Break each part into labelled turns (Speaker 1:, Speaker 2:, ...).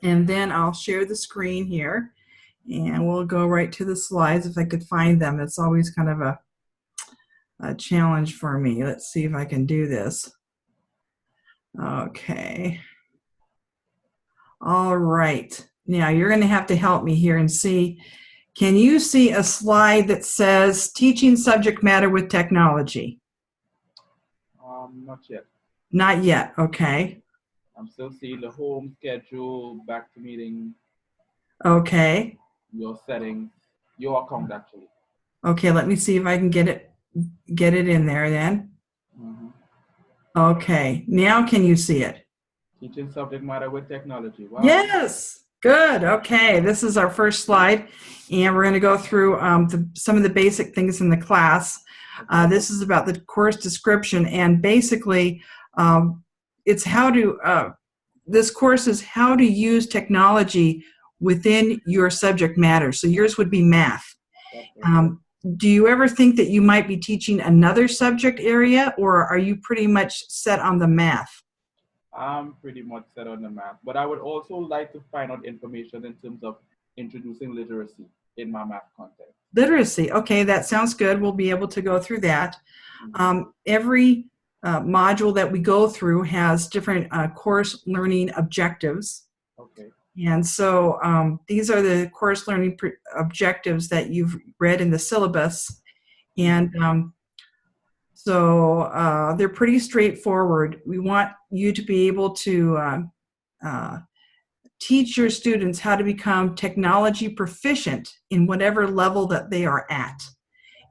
Speaker 1: And then I'll share the screen here, and we'll go right to the slides if I could find them. It's always kind of a challenge for me. Let's see if I can do this. Okay. All right. Now you're going to have to help me here and see. Can you see a slide that says teaching subject matter with technology?
Speaker 2: Not yet.
Speaker 1: Not yet. Okay.
Speaker 2: I'm still seeing the home schedule, back to meeting,
Speaker 1: Okay.
Speaker 2: your settings, your account actually.
Speaker 1: Okay. Let me see if I can get it in there then.
Speaker 2: Mm-hmm.
Speaker 1: Okay. Now can you see it?
Speaker 2: Teaching subject matter with technology. Wow.
Speaker 1: Yes. Good. Okay. This is our first slide, and we're going to go through some of the basic things in the class. This is about the course description, and basically, it's how to. This course is how to use technology within your subject matter. So yours would be math. Do you ever think that you might be teaching another subject area, or are you pretty much set on the math?
Speaker 2: I'm pretty much set on the math, but I would also like to find out information in terms of introducing literacy in my math content.
Speaker 1: Literacy. Okay, that sounds good. We'll be able to go through that. Every module that we go through has different course learning objectives.
Speaker 2: Okay.
Speaker 1: And so these are the course learning objectives that you've read in the syllabus. And so they're pretty straightforward. We want you to be able to teach your students how to become technology proficient in whatever level that they are at.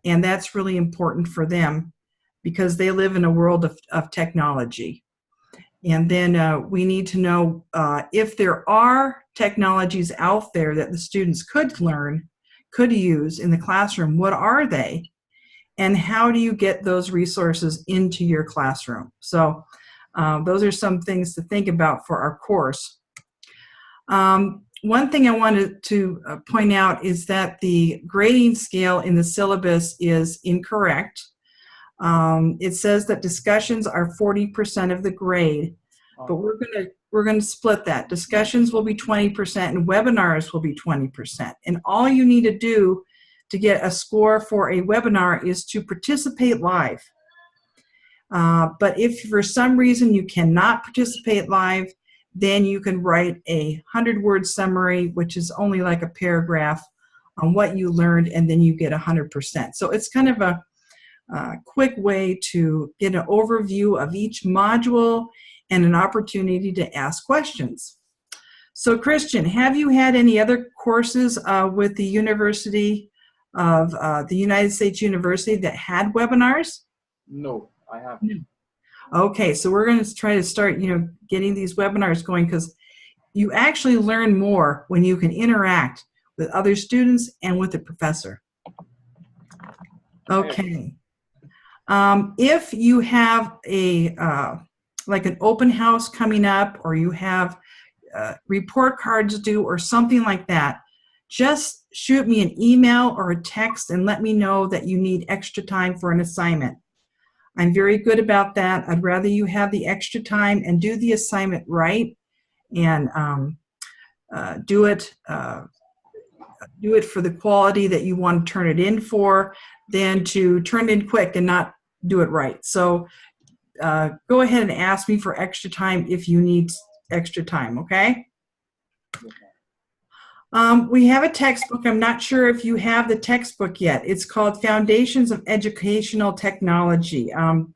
Speaker 1: And that's really important for them because they live in a world of technology. And then we need to know if there are technologies out there that the students could learn, could use in the classroom, what are they? And how do you get those resources into your classroom? So those are some things to think about for our course. One thing I wanted to point out is that the grading scale in the syllabus is incorrect. It says that discussions are 40% of the grade, but we're gonna split that. Discussions will be 20% and webinars will be 20%. And all you need to do to get a score for a webinar is to participate live. But if for some reason you cannot participate live, then you can write a 100-word summary, which is only like a paragraph on what you learned, and then you get 100%. So it's kind of a quick way to get an overview of each module and an opportunity to ask questions. So Christian, have you had any other courses with the University of the United States University that had webinars?
Speaker 2: No, I haven't.
Speaker 1: Okay, so we're going to try to start, getting these webinars going, because you actually learn more when you can interact with other students and with the professor. Okay. If you have like an open house coming up, or you have report cards due or something like that, just shoot me an email or a text and let me know that you need extra time for an assignment. I'm very good about that. I'd rather you have the extra time and do the assignment right, and do it for the quality that you want to turn it in for, than to turn it in quick and not do it right. So go ahead and ask me for extra time if you need extra time, okay? We have a textbook. I'm not sure if you have the textbook yet. It's called Foundations of Educational Technology.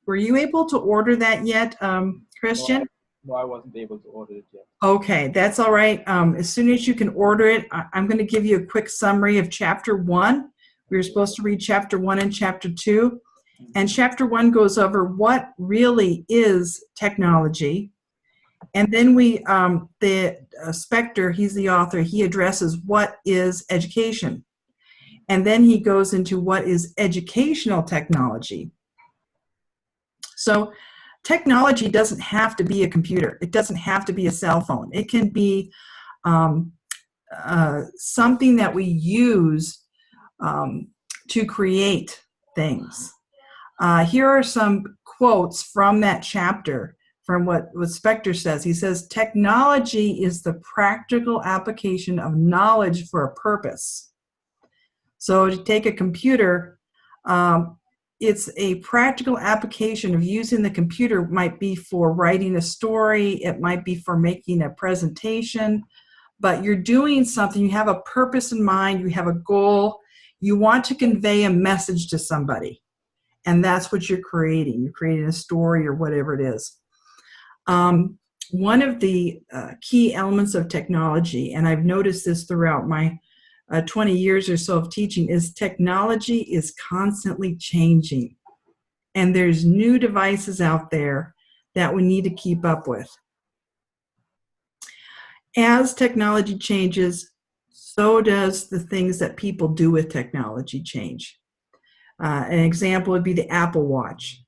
Speaker 1: Were you able to order that yet, Christian?
Speaker 2: No, I wasn't able to order it yet.
Speaker 1: Okay, that's all right. As soon as you can order it, I'm going to give you a quick summary of Chapter 1. We were supposed to read Chapter 1 and Chapter 2. And Chapter 1 goes over what really is technology. And then the Spector, he's the author, he addresses what is education. And then he goes into what is educational technology. So technology doesn't have to be a computer. It doesn't have to be a cell phone. It can be something that we use to create things. Here are some quotes from that chapter from what Spector says. He says, technology is the practical application of knowledge for a purpose. So to take a computer, it's a practical application of using the computer. It might be for writing a story, it might be for making a presentation, but you're doing something, you have a purpose in mind, you have a goal, you want to convey a message to somebody, and that's what you're creating. You're creating a story or whatever it is. One of the key elements of technology, and I've noticed this throughout my 20 years or so of teaching, is technology is constantly changing, and there's new devices out there that we need to keep up with. As technology changes, so does the things that people do with technology change. An example would be the Apple Watch.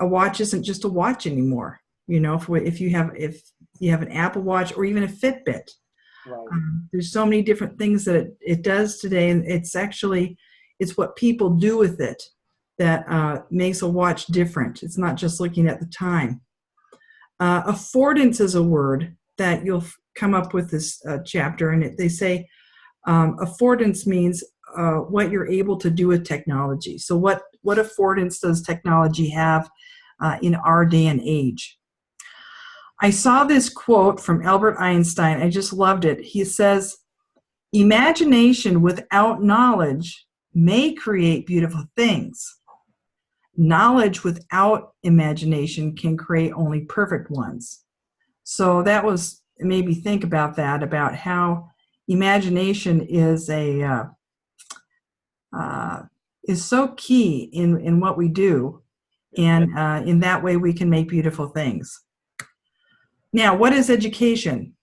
Speaker 1: A watch isn't just a watch anymore. You know, if you have an Apple Watch or even a Fitbit,
Speaker 2: Right.
Speaker 1: There's so many different things that it does today, and it's what people do with it that makes a watch different. It's not just looking at the time. Affordance is a word that you'll come up with this chapter, and they say affordance means what you're able to do with technology. So what affordance does technology have in our day and age? I saw this quote from Albert Einstein. I just loved it. He says, "Imagination without knowledge may create beautiful things. Knowledge without imagination can create only perfect ones." So it made me think about that, about how imagination is so key in what we do, and in that way we can make beautiful things. Now, what is education?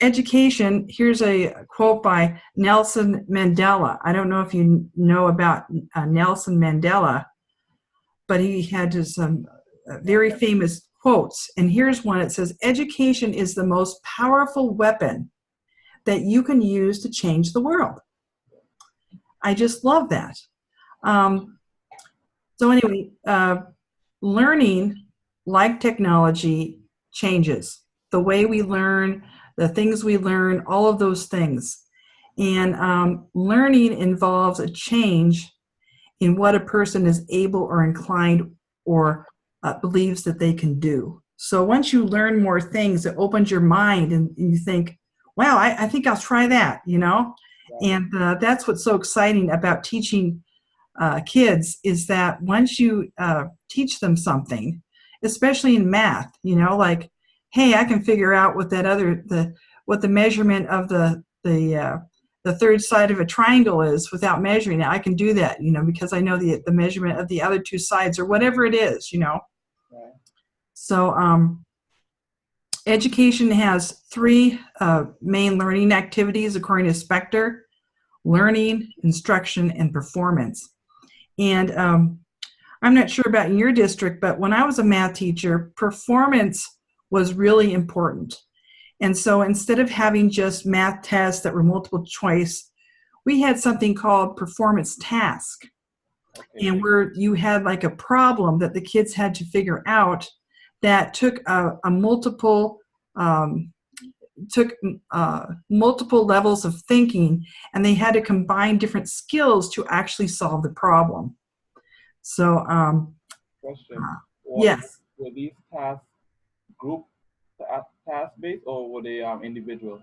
Speaker 1: Education, here's a quote by Nelson Mandela. I don't know if you know about Nelson Mandela, but he had some very famous quotes. And here's one. It says, "Education is the most powerful weapon that you can use to change the world." I just love that. So anyway, learning, like technology, changes. The way we learn, the things we learn, all of those things. And learning involves a change in what a person is able or inclined or believes that they can do. So once you learn more things, it opens your mind, and you think, wow, I think I'll try that, you know? And that's what's so exciting about teaching kids, is that once you teach them something, especially in math, you know, like, hey, I can figure out what what the measurement of the third side of a triangle is without measuring it. I can do that, you know, because I know the measurement of the other two sides, or whatever it is, you know.
Speaker 2: Right.
Speaker 1: So education has three main learning activities according to Spector: learning, instruction, and performance. And I'm not sure about in your district, but when I was a math teacher, performance was really important. And so instead of having just math tests that were multiple choice, we had something called performance task. Okay. And where you had like a problem that the kids had to figure out that took multiple levels of thinking, and they had to combine different skills to actually solve the problem. So,
Speaker 2: question.
Speaker 1: Yes.
Speaker 2: Were these tasks group task-based, or were they individual?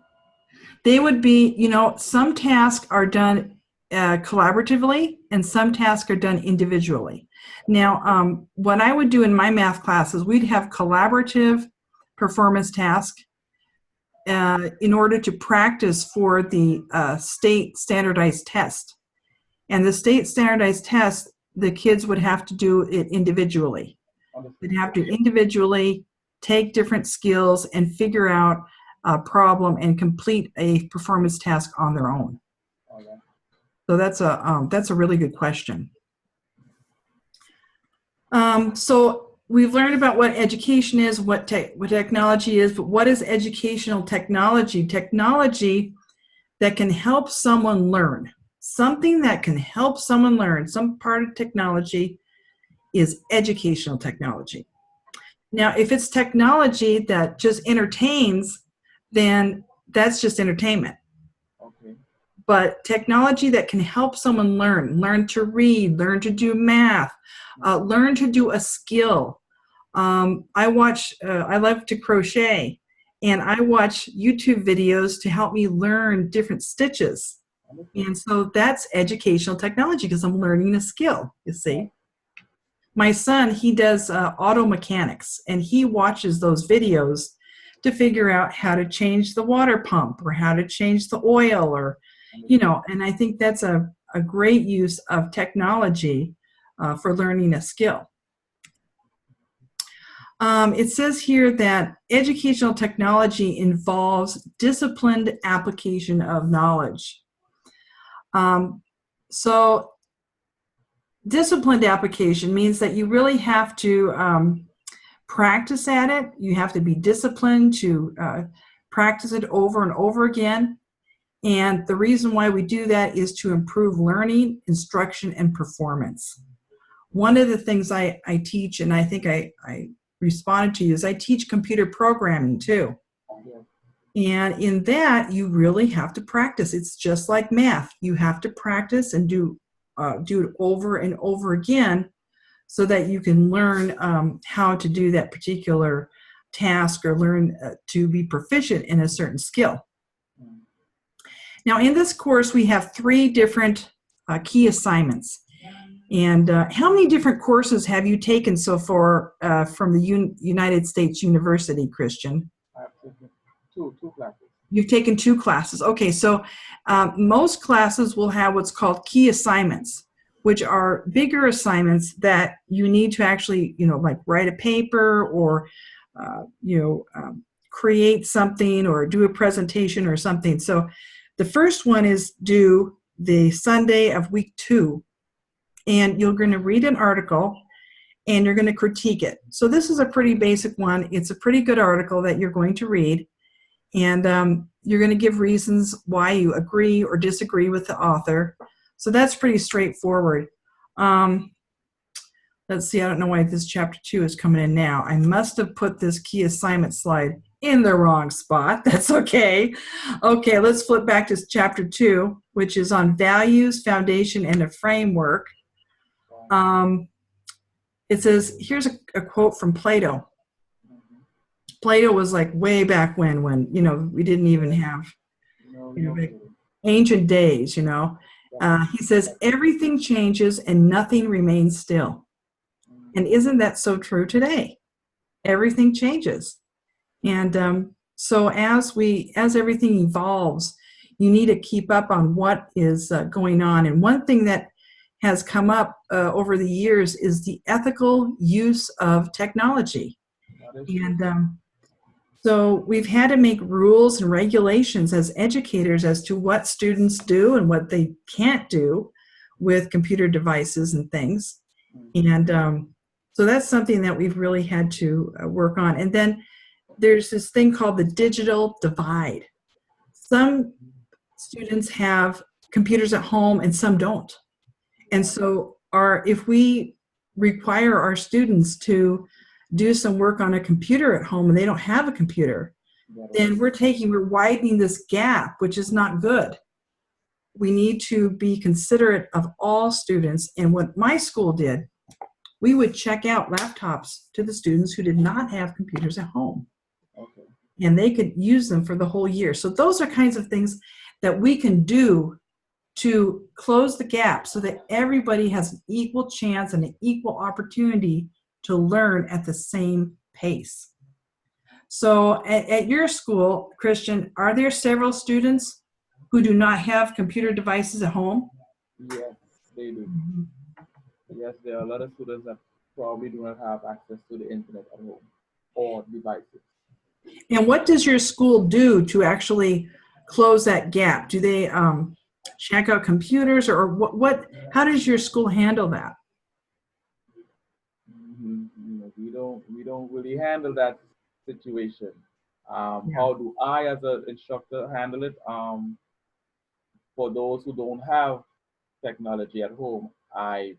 Speaker 1: They would be, you know, some tasks are done collaboratively, and some tasks are done individually. Now, what I would do in my math classes, we'd have collaborative performance tasks in order to practice for the state standardized test. And the state standardized test, the kids would have to do it individually. They'd have to individually take different skills and figure out a problem and complete a performance task on their own. Okay. So that's a really good question. So we've learned about what education is, what technology is, but what is educational technology? Technology that can help someone learn. Something that can help someone learn, some part of technology, is educational technology. Now, if it's technology that just entertains, then that's just entertainment.
Speaker 2: Okay.
Speaker 1: But technology that can help someone learn to read, learn to do math, learn to do a skill. I love to crochet, and I watch YouTube videos to help me learn different stitches.
Speaker 2: Wonderful.
Speaker 1: And so that's educational technology because I'm learning a skill, you see. My son, he does auto mechanics, and he watches those videos to figure out how to change the water pump or how to change the oil or, and I think that's a great use of technology for learning a skill. It says here that educational technology involves disciplined application of knowledge. So disciplined application means that you really have to practice at it. You have to be disciplined to practice it over and over again. And the reason why we do that is to improve learning, instruction, and performance. One of the things I teach, and I think I responded to you, is I teach computer programming too. And in that, you really have to practice. It's just like math. You have to practice and do it over and over again so that you can learn how to do that particular task or learn to be proficient in a certain skill. Now, in this course, we have 3 different key assignments. And how many different courses have you taken so far from the United States University, Christian?
Speaker 2: I've taken two classes.
Speaker 1: You've taken 2 classes. Okay, so most classes will have what's called key assignments, which are bigger assignments that you need to actually, like write a paper or, create something or do a presentation or something. So the first one is due the Sunday of week 2, and you're going to read an article and you're going to critique it. So this is a pretty basic one. It's a pretty good article that you're going to read, and you're going to give reasons why you agree or disagree with the author. So that's pretty straightforward. Let's see, I don't know why this chapter 2 is coming in now. I must have put this key assignment slide in the wrong spot. That's okay. Okay, let's flip back to chapter 2, which is on values, foundation, and a framework. It says, here's a quote from Plato. Plato was like way back when we didn't even have ancient days, He says, everything changes and nothing remains still. And isn't that so true today? Everything changes. And so as everything evolves, you need to keep up on what is going on. And one thing that has come up over the years is the ethical use of technology. And so we've had to make rules and regulations as educators as to what students do and what they can't do with computer devices and things. And so that's something that we've really had to work on. And then there's this thing called the digital divide. Some students have computers at home and some don't. And so if we require our students to do some work on a computer at home and they don't have a computer, then we're widening this gap, which is not good. We need to be considerate of all students. And what my school did, we would check out laptops to the students who did not have computers at home.
Speaker 2: Okay.
Speaker 1: And they could use them for the whole year. So those are kinds of things that we can do to close the gap so that everybody has an equal chance and an equal opportunity to learn at the same pace. So at your school, Christian, are there several students who do not have computer devices at home?
Speaker 2: Yes, they do. Yes, there are a lot of students that probably do not have access to the internet at home or devices.
Speaker 1: And what does your school do to actually close that gap? Do they check out computers, or what? How does your school handle that?
Speaker 2: We don't really handle that situation. How do I, as an instructor, handle it? For those who don't have technology at home, I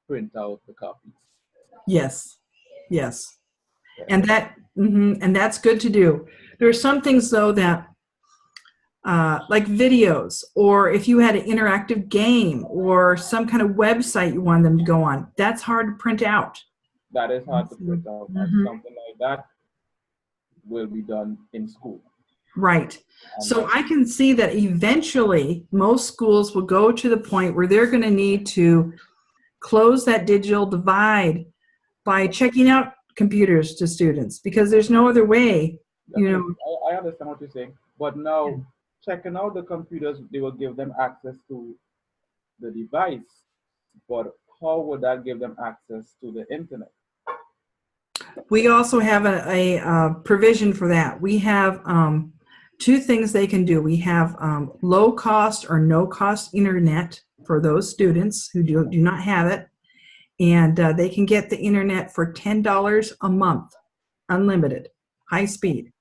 Speaker 2: print out the copies.
Speaker 1: Yes, yes. And and that's good to do. There are some things though that, like videos, or if you had an interactive game or some kind of website you want them to go on, that's hard to print out.
Speaker 2: That is hard to print out, and something like that will be done in school.
Speaker 1: Right. So I can see that eventually most schools will go to the point where they're going to need to close that digital divide by checking out computers to students, because there's no other way, you know.
Speaker 2: I understand what you're saying, but now checking out the computers, they will give them access to the device, but how would that give them access to the internet?
Speaker 1: We also have a provision for that. We have two things they can do. We have low cost or no cost internet for those students who do not have it. And they can get the internet for $10 a month, unlimited, high speed.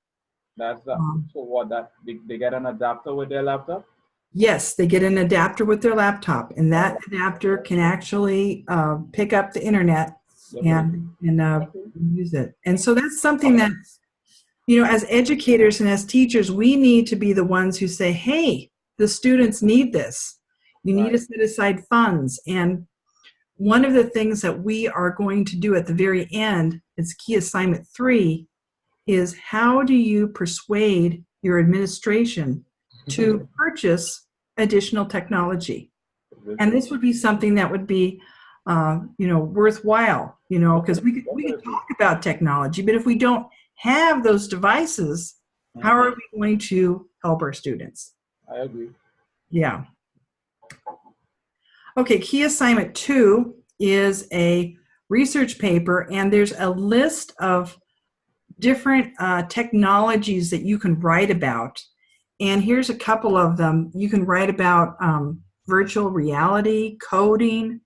Speaker 2: That's so what, that they get an adapter with their laptop?
Speaker 1: Yes, they get an adapter with their laptop, and that adapter can actually pick up the internet and use it. And so that's something that, you know, as educators and as teachers, we need to be the ones who say, hey, the students need this. You need to set aside funds. And one of the things that we are going to do at the very end, it's key assignment 3, is how do you persuade your administration to purchase additional technology? And this would be something that would be, you know, worthwhile, you know, because we could talk about technology, but if we don't have those devices, how are we going to help our students?
Speaker 2: I agree.
Speaker 1: Yeah. Okay, key assignment 2 is a research paper, and there's a list of different technologies that you can write about. And here's a couple of them. You can write about virtual reality, coding,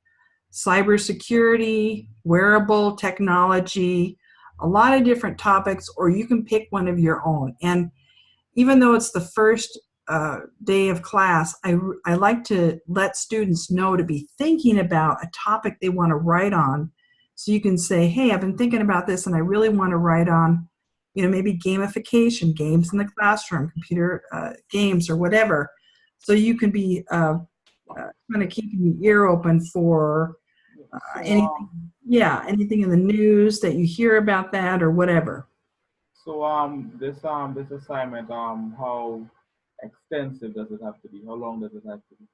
Speaker 1: cybersecurity, wearable technology, a lot of different topics, or you can pick one of your own. And even though it's the first day of class, I like to let students know to be thinking about a topic they want to write on. So you can say, hey, I've been thinking about this and I really want to write on, you know, maybe gamification, games in the classroom, computer games or whatever. So you can be kind of keeping your ear open for anything, anything in the news that you hear about that or whatever.
Speaker 2: So this assignment, how extensive does it have to be? How long does it have to be?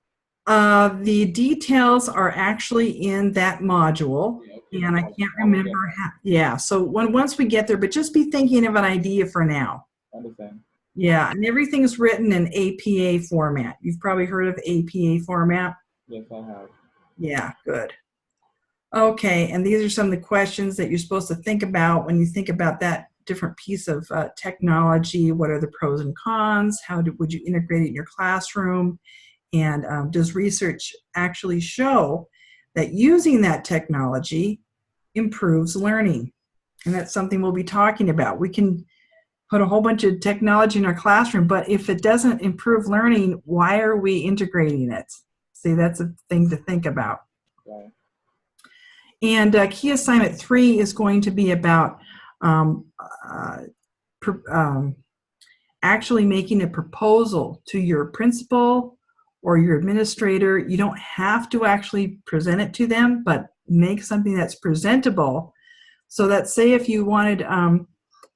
Speaker 1: The details are actually in that module, and I can't remember how. Yeah, so once we get there, but just be thinking of an idea for now.
Speaker 2: Understand.
Speaker 1: Yeah, and everything's written in APA format. You've probably heard of APA format.
Speaker 2: Yes, I have.
Speaker 1: Yeah, good. Okay, and these are some of the questions that you're supposed to think about when you think about that different piece of technology. What are the pros and cons? How would you integrate it in your classroom? And does research actually show that using that technology improves learning? And that's something we'll be talking about. We can put a whole bunch of technology in our classroom, but if it doesn't improve learning, why are we integrating it? See, that's a thing to think about.
Speaker 2: Okay.
Speaker 1: And key assignment 3 is going to be about actually making a proposal to your principal or your administrator. You don't have to actually present it to them, but make something that's presentable. So that, say if you wanted,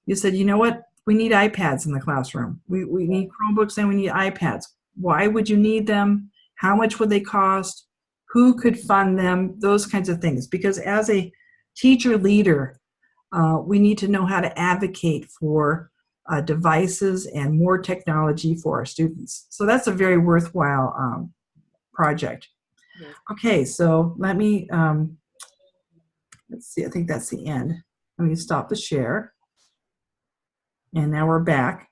Speaker 1: you said, you know what, we need iPads in the classroom. We need Chromebooks and we need iPads. Why would you need them? How much would they cost? Who could fund them? Those kinds of things. Because as a teacher leader, we need to know how to advocate for devices and more technology for our students. So that's a very worthwhile project. Yes. Okay, so let me, let's see, I think that's the end. Let me stop the share. And now we're back.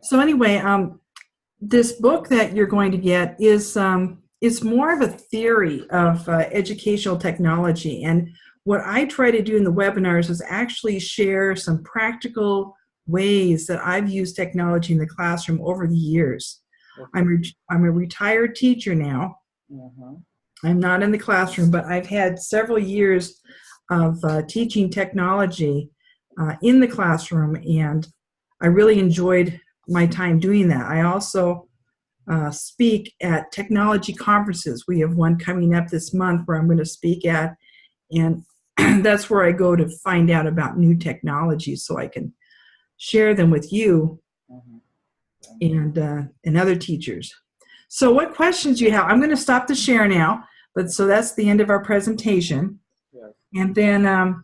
Speaker 1: So anyway, this book that you're going to get is it's more of a theory of educational technology. And what I try to do in the webinars is actually share some practical ways that I've used technology in the classroom over the years. Okay. I'm a retired teacher now. I'm not in the classroom, but I've had several years of teaching technology in the classroom, and I really enjoyed my time doing that. I also speak at technology conferences. We have one coming up this month where I'm going to speak at, and that's where I go to find out about new technologies so I can share them with you and other teachers. So what questions do you have? I'm going to stop the share now, but so that's the end of our presentation.
Speaker 2: Yes.
Speaker 1: And then